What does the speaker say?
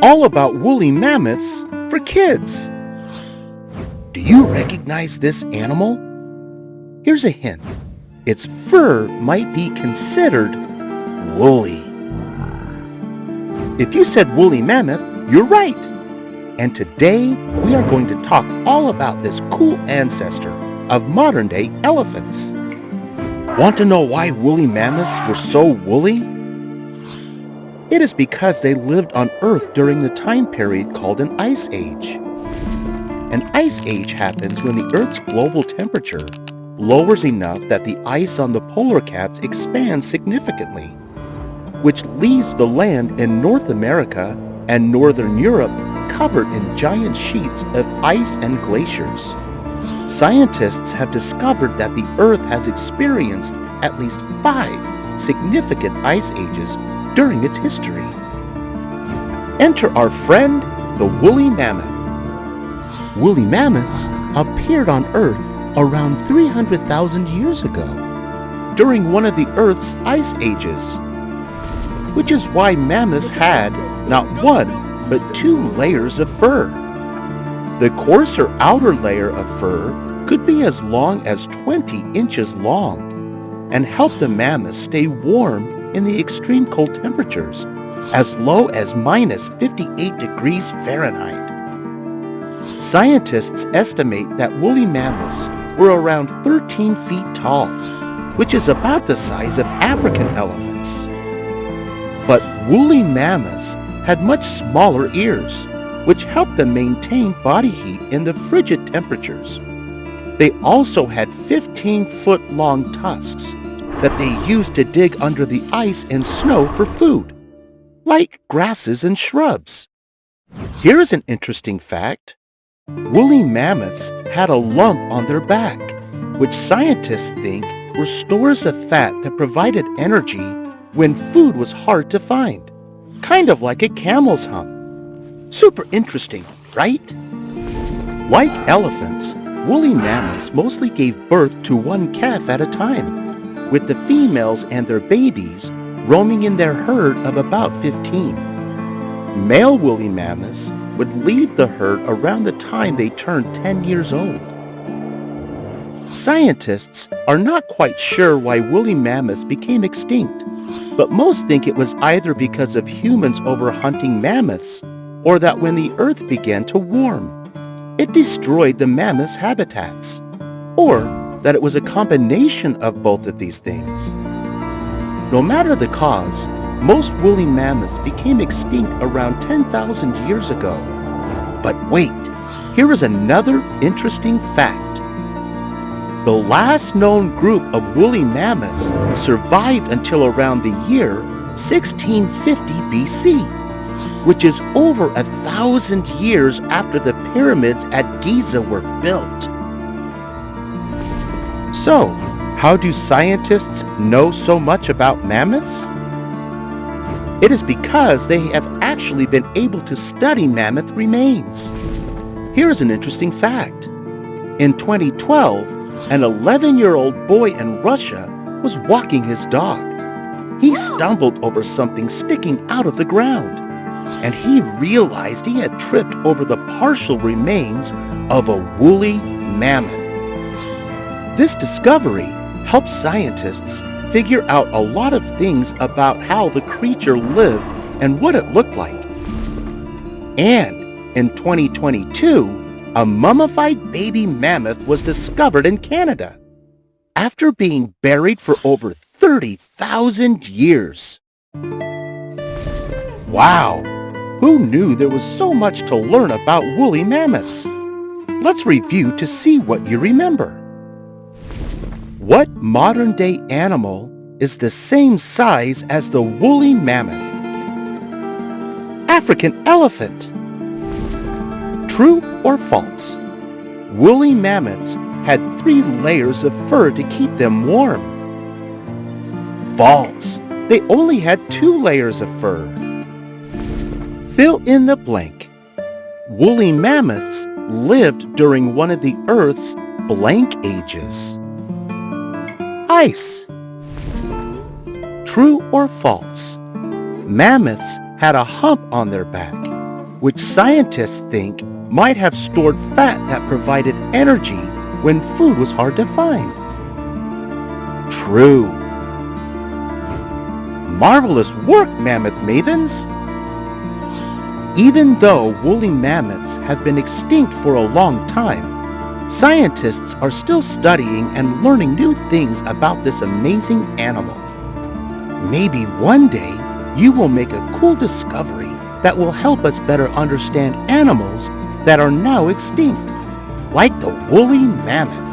All about woolly mammoths for kids. Do you recognize this animal? Here's a hint. Its fur might be considered woolly. If you said woolly mammoth, you're right. And today we are going to talk all about this cool ancestor of modern-day elephants. Want to know why woolly mammoths were so woolly? It is because they lived on Earth during the time period called an ice age. An ice age happens when the Earth's global temperature lowers enough that the ice on the polar caps expands significantly, which leaves the land in North America and Northern Europe covered in giant sheets of ice and glaciers. Scientists have discovered that the Earth has experienced at least 5 significant ice ages during its history. Enter our friend, the woolly mammoth. Woolly mammoths appeared on Earth around 300,000 years ago, during one of the Earth's ice ages, which is why mammoths had not 1, but 2 layers of fur. The coarser outer layer of fur could be as long as 20 inches long and help the mammoths stay warm in the extreme cold temperatures, as low as minus 58 degrees Fahrenheit. Scientists estimate that woolly mammoths were around 13 feet tall, which is about the size of African elephants. But woolly mammoths had much smaller ears, which helped them maintain body heat in the frigid temperatures. They also had 15-foot-long tusks that they used to dig under the ice and snow for food, like grasses and shrubs. Here is an interesting fact. Woolly mammoths had a lump on their back, which scientists think were stores of fat that provided energy when food was hard to find, kind of like a camel's hump. Super interesting, right? Like elephants, woolly mammoths mostly gave birth to one calf at a time, with the females and their babies roaming in their herd of about 15. Male woolly mammoths would leave the herd around the time they turned 10 years old. Scientists are not quite sure why woolly mammoths became extinct, but most think it was either because of humans overhunting mammoths or that when the Earth began to warm, it destroyed the mammoths' habitats, or that it was a combination of both of these things. No matter the cause, most woolly mammoths became extinct around 10,000 years ago. But wait, here is another interesting fact. The last known group of woolly mammoths survived until around the year 1650 BC, which is over 1,000 years after the pyramids at Giza were built. So, how do scientists know so much about mammoths? It is because they have actually been able to study mammoth remains. Here is an interesting fact. In 2012, an 11-year-old boy in Russia was walking his dog. He stumbled over something sticking out of the ground, and he realized he had tripped over the partial remains of a woolly mammoth. This discovery helped scientists figure out a lot of things about how the creature lived and what it looked like. And in 2022, a mummified baby mammoth was discovered in Canada after being buried for over 30,000 years. Wow! Who knew there was so much to learn about woolly mammoths? Let's review to see what you remember. What modern-day animal is the same size as the woolly mammoth? African elephant. True or false? Woolly mammoths had 3 layers of fur to keep them warm. False. They only had 2 layers of fur. Fill in the blank. Woolly mammoths lived during one of the Earth's blank ages. Ice. True or false? Mammoths had a hump on their back, which scientists think might have stored fat that provided energy when food was hard to find. True. Marvelous work, mammoth mavens! Even though woolly mammoths have been extinct for a long time, scientists are still studying and learning new things about this amazing animal. Maybe one day you will make a cool discovery that will help us better understand animals that are now extinct, like the woolly mammoth.